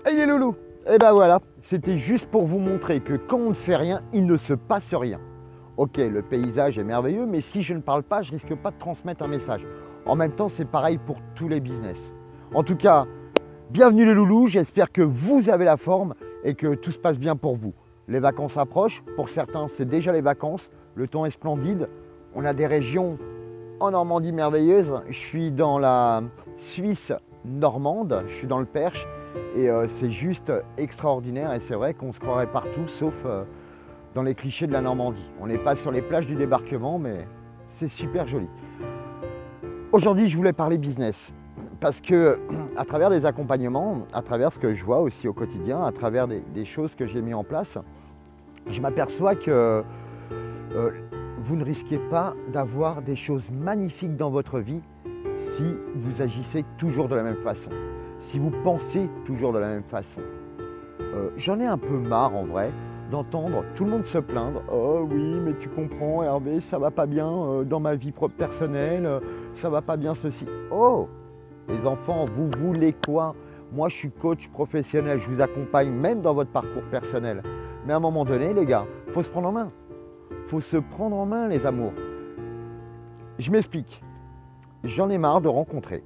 Hey les loulous, et ben voilà, c'était juste pour vous montrer que quand on ne fait rien, il ne se passe rien. Ok, le paysage est merveilleux, mais si je ne parle pas, je risque pas de transmettre un message. En même temps, c'est pareil pour tous les business. En tout cas, bienvenue les loulous, j'espère que vous avez la forme et que tout se passe bien pour vous. Les vacances approchent, pour certains c'est déjà les vacances, le temps est splendide. On a des régions en Normandie merveilleuses, je suis dans la Suisse normande, je suis dans le Perche et c'est juste extraordinaire et c'est vrai qu'on se croirait partout sauf dans les clichés de la Normandie. On n'est pas sur les plages du débarquement mais c'est super joli. Aujourd'hui je voulais parler business parce que à travers des accompagnements, à travers ce que je vois aussi au quotidien, à travers des choses que j'ai mis en place, je m'aperçois que vous ne risquez pas d'avoir des choses magnifiques dans votre vie si vous agissez toujours de la même façon, si vous pensez toujours de la même façon. J'en ai un peu marre en vrai d'entendre tout le monde se plaindre. Oh oui, mais tu comprends Hervé, ça va pas bien dans ma vie personnelle, ça va pas bien ceci. Oh, les enfants, vous voulez quoi? Moi je suis coach professionnel, je vous accompagne même dans votre parcours personnel. Mais à un moment donné les gars, il faut se prendre en main. Il faut se prendre en main les amours. Je m'explique. J'en ai marre de rencontrer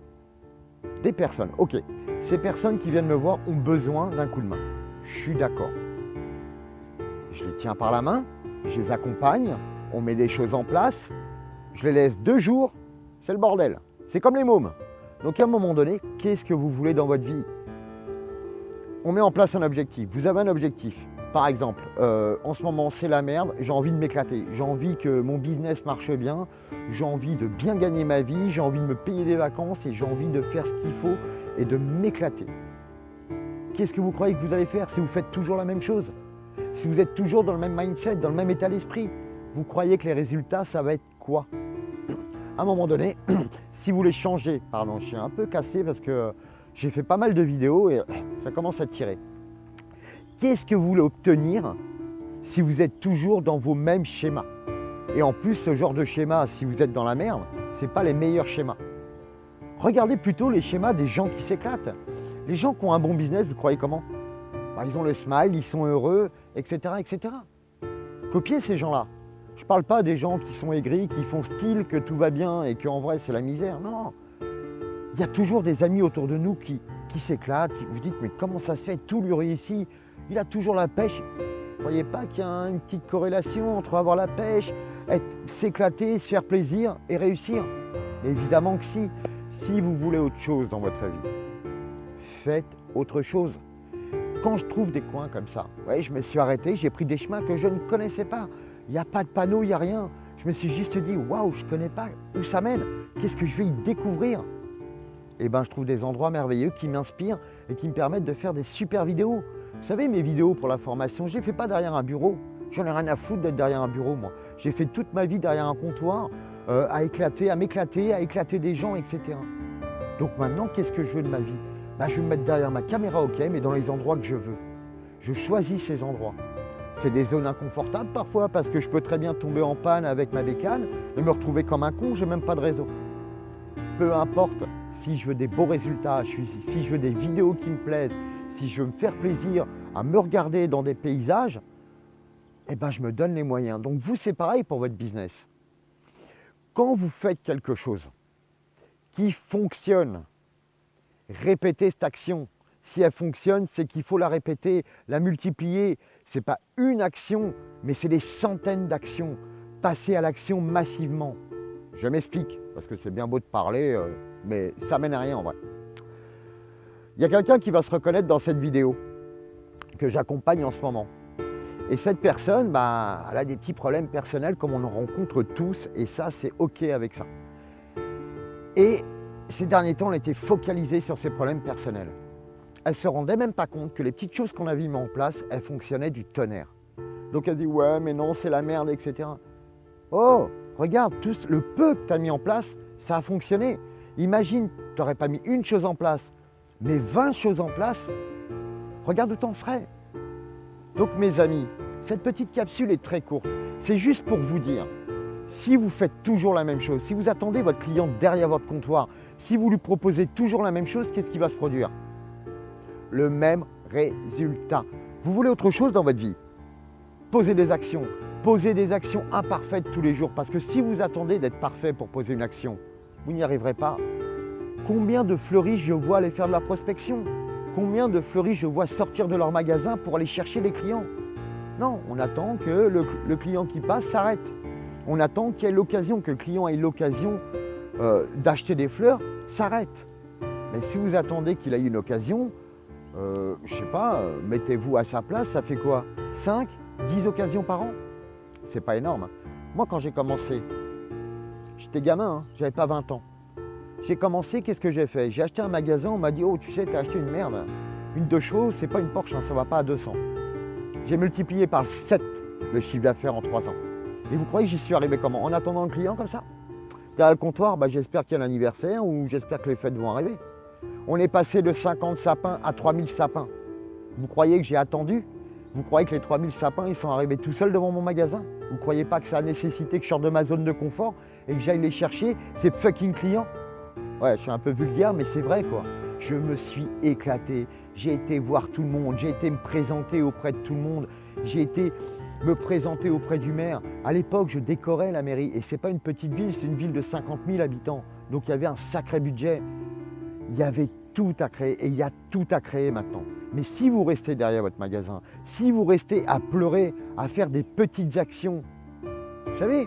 des personnes. Ok, ces personnes qui viennent me voir ont besoin d'un coup de main. Je suis d'accord. Je les tiens par la main, je les accompagne, on met des choses en place, je les laisse 2 jours, c'est le bordel. C'est comme les mômes. Donc à un moment donné, qu'est-ce que vous voulez dans votre vie? On met en place un objectif. Vous avez un objectif. Par exemple, en ce moment c'est la merde, j'ai envie de m'éclater, j'ai envie que mon business marche bien, j'ai envie de bien gagner ma vie, j'ai envie de me payer des vacances et j'ai envie de faire ce qu'il faut et de m'éclater. Qu'est-ce que vous croyez que vous allez faire si vous faites toujours la même chose? Si vous êtes toujours dans le même mindset, dans le même état d'esprit, vous croyez que les résultats ça va être quoi? À un moment donné, si vous voulez changer, pardon, je suis un peu cassé parce que j'ai fait pas mal de vidéos et ça commence à tirer. Qu'est-ce que vous voulez obtenir si vous êtes toujours dans vos mêmes schémas? Et en plus, ce genre de schéma, si vous êtes dans la merde, ce n'est pas les meilleurs schémas. Regardez plutôt les schémas des gens qui s'éclatent. Les gens qui ont un bon business, vous croyez comment? Ils ont le smile, ils sont heureux, etc., etc. Copiez ces gens-là. Je ne parle pas des gens qui sont aigris, qui font style que tout va bien et qu'en vrai c'est la misère. Non. Il y a toujours des amis autour de nous qui s'éclatent, qui vous dites mais comment ça se fait, tout lui réussit. Il a toujours la pêche. Vous ne croyez pas qu'il y a une petite corrélation entre avoir la pêche, s'éclater, se faire plaisir et réussir? Évidemment que si. Si vous voulez autre chose dans votre vie, faites autre chose. Quand je trouve des coins comme ça, ouais, je me suis arrêté, j'ai pris des chemins que je ne connaissais pas. Il n'y a pas de panneau, il n'y a rien. Je me suis juste dit, waouh, je ne connais pas où ça mène. Qu'est-ce que je vais y découvrir? Et bien, je trouve des endroits merveilleux qui m'inspirent et qui me permettent de faire des super vidéos. Vous savez, mes vidéos pour la formation, je ne les fais pas derrière un bureau. J'en ai rien à foutre d'être derrière un bureau, moi. J'ai fait toute ma vie derrière un comptoir, à m'éclater, à éclater des gens, etc. Donc maintenant, qu'est-ce que je veux de ma vie? Je vais me mettre derrière ma caméra, ok, mais dans les endroits que je veux. Je choisis ces endroits. C'est des zones inconfortables parfois, parce que je peux très bien tomber en panne avec ma bécane et me retrouver comme un con, j'ai même pas de réseau. Peu importe, si je veux des beaux résultats, si je veux des vidéos qui me plaisent, si je veux me faire plaisir à me regarder dans des paysages, eh ben je me donne les moyens. Donc vous, c'est pareil pour votre business. Quand vous faites quelque chose qui fonctionne, répétez cette action. Si elle fonctionne, c'est qu'il faut la répéter, la multiplier. Ce n'est pas une action, mais c'est des centaines d'actions. Passez à l'action massivement. Je m'explique, parce que c'est bien beau de parler, mais ça mène à rien en vrai. Il y a quelqu'un qui va se reconnaître dans cette vidéo que j'accompagne en ce moment. Et cette personne, elle a des petits problèmes personnels comme on en rencontre tous, et ça, c'est OK avec ça. Et ces derniers temps, elle était focalisée sur ses problèmes personnels. Elle ne se rendait même pas compte que les petites choses qu'on avait mises en place, elles fonctionnaient du tonnerre. Donc elle dit, ouais, mais non, c'est la merde, etc. Oh, regarde, tout le peu que tu as mis en place, ça a fonctionné. Imagine, tu n'aurais pas mis une chose en place, mais 20 choses en place, regarde où tu en serais. Donc mes amis, cette petite capsule est très courte. C'est juste pour vous dire, si vous faites toujours la même chose, si vous attendez votre client derrière votre comptoir, si vous lui proposez toujours la même chose, qu'est-ce qui va se produire? Le même résultats. Vous voulez autre chose dans votre vie? Posez des actions. Posez des actions imparfaites tous les jours. Parce que si vous attendez d'être parfait pour poser une action, vous n'y arriverez pas. Combien de fleuristes je vois aller faire de la prospection? Combien de fleuristes je vois sortir de leur magasin pour aller chercher les clients? Non, on attend que le client qui passe s'arrête. On attend qu'il y ait l'occasion, que le client ait l'occasion d'acheter des fleurs, s'arrête. Mais si vous attendez qu'il ait une occasion, je sais pas, mettez-vous à sa place, ça fait quoi? 5, 10 occasions par an? C'est pas énorme. Moi, quand j'ai commencé, j'étais gamin, hein, j'avais pas 20 ans. J'ai commencé, qu'est-ce que j'ai fait? J'ai acheté un magasin, on m'a dit « Oh, tu sais, tu as acheté une merde. Une 2 chevaux, c'est pas une Porsche, hein, ça va pas à 200. » J'ai multiplié par 7 le chiffre d'affaires en 3 ans. Et vous croyez que j'y suis arrivé comment? En attendant le client comme ça? Derrière le comptoir, j'espère qu'il y a l'anniversaire ou j'espère que les fêtes vont arriver. On est passé de 50 sapins à 3000 sapins. Vous croyez que j'ai attendu? Vous croyez que les 3000 sapins, ils sont arrivés tout seuls devant mon magasin? Vous ne croyez pas que ça a nécessité que je sorte de ma zone de confort et que j'aille les chercher, ces fucking clients? Ouais, je suis un peu vulgaire, mais c'est vrai quoi. Je me suis éclaté. J'ai été voir tout le monde. J'ai été me présenter auprès de tout le monde. J'ai été me présenter auprès du maire. À l'époque, je décorais la mairie. Et ce n'est pas une petite ville, c'est une ville de 50 000 habitants. Donc il y avait un sacré budget. Il y avait tout à créer et il y a tout à créer maintenant. Mais si vous restez derrière votre magasin, si vous restez à pleurer, à faire des petites actions, vous savez,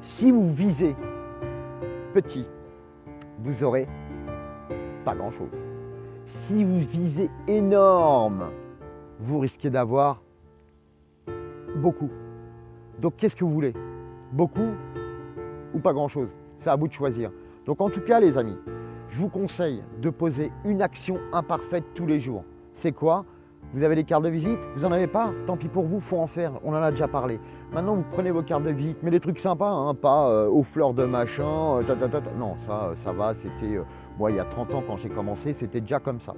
si vous visez petit, vous aurez pas grand-chose. Si vous visez énorme, vous risquez d'avoir beaucoup. Donc qu'est-ce que vous voulez? Beaucoup ou pas grand-chose? C'est à vous de choisir. Donc en tout cas les amis, je vous conseille de poser une action imparfaite tous les jours. C'est quoi? Vous avez des cartes de visite? Vous n'en avez pas? Tant pis pour vous, il faut en faire. On en a déjà parlé. Maintenant, vous prenez vos cartes de visite, mais des trucs sympas, hein, pas aux fleurs de machin. Non, ça va. C'était moi, il y a 30 ans quand j'ai commencé, c'était déjà comme ça.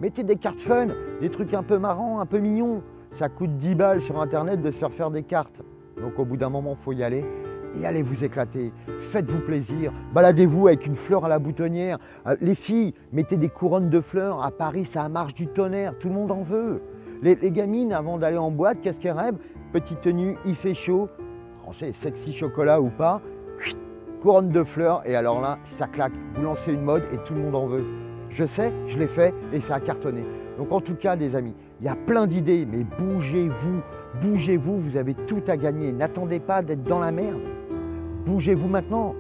Mettez des cartes fun, des trucs un peu marrants, un peu mignons. Ça coûte 10 balles sur Internet de se refaire des cartes. Donc au bout d'un moment, il faut y aller. Et allez vous éclater, faites-vous plaisir, baladez-vous avec une fleur à la boutonnière. Les filles, mettez des couronnes de fleurs, à Paris ça marche du tonnerre, tout le monde en veut. Les gamines, avant d'aller en boîte, qu'est-ce qu'elles rêvent? Petite tenue, il fait chaud, on sait, sexy chocolat ou pas, couronne de fleurs, et alors là, ça claque. Vous lancez une mode et tout le monde en veut. Je sais, je l'ai fait et ça a cartonné. Donc en tout cas, les amis, il y a plein d'idées, mais bougez-vous, bougez-vous, vous avez tout à gagner. N'attendez pas d'être dans la merde. Bougez-vous maintenant.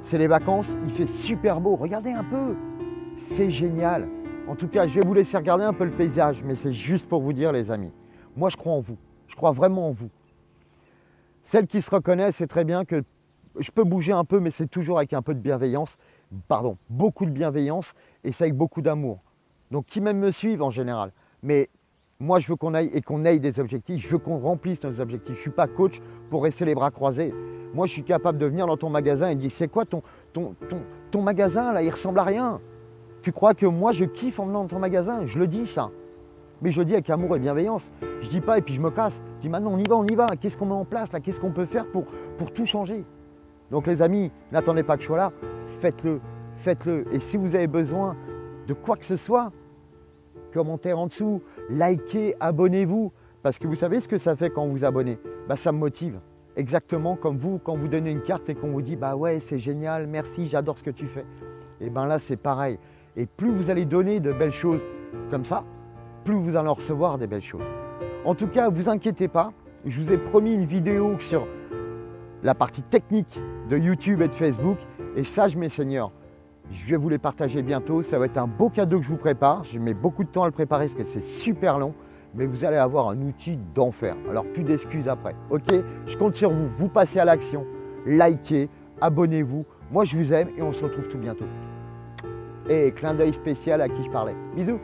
C'est les vacances, il fait super beau. Regardez un peu. C'est génial. En tout cas, je vais vous laisser regarder un peu le paysage, mais c'est juste pour vous dire, les amis. Moi, je crois en vous. Je crois vraiment en vous. Celles qui se reconnaissent, c'est très bien que je peux bouger un peu, mais c'est toujours avec un peu de bienveillance. Pardon, beaucoup de bienveillance et c'est avec beaucoup d'amour. Donc, qui même me suivent en général. Mais moi, je veux qu'on aille et qu'on ait des objectifs. Je veux qu'on remplisse nos objectifs. Je ne suis pas coach pour rester les bras croisés. Moi, je suis capable de venir dans ton magasin et de dire, c'est quoi ton magasin là, il ressemble à rien. Tu crois que moi, je kiffe en venant dans ton magasin? Je le dis ça. Mais je le dis avec amour et bienveillance. Je ne dis pas et puis je me casse. Je dis maintenant, on y va. Qu'est-ce qu'on met en place là? Qu'est-ce qu'on peut faire pour tout changer? Donc les amis, n'attendez pas que je sois là. Faites-le, faites-le. Et si vous avez besoin de quoi que ce soit, commentaire en dessous, likez, abonnez-vous. Parce que vous savez ce que ça fait quand vous vous abonnez? Ça me motive. Exactement comme vous, quand vous donnez une carte et qu'on vous dit « Bah ouais, c'est génial, merci, j'adore ce que tu fais ». Et bien là, c'est pareil. Et plus vous allez donner de belles choses comme ça, plus vous allez en recevoir des belles choses. En tout cas, ne vous inquiétez pas, je vous ai promis une vidéo sur la partie technique de YouTube et de Facebook. Et ça, mes seigneurs, je vais vous les partager bientôt. Ça va être un beau cadeau que je vous prépare. Je mets beaucoup de temps à le préparer parce que c'est super long. Mais vous allez avoir un outil d'enfer. Alors, plus d'excuses après. Ok? Je compte sur vous. Vous passez à l'action. Likez, abonnez-vous. Moi, je vous aime et on se retrouve tout bientôt. Et clin d'œil spécial à qui je parlais. Bisous!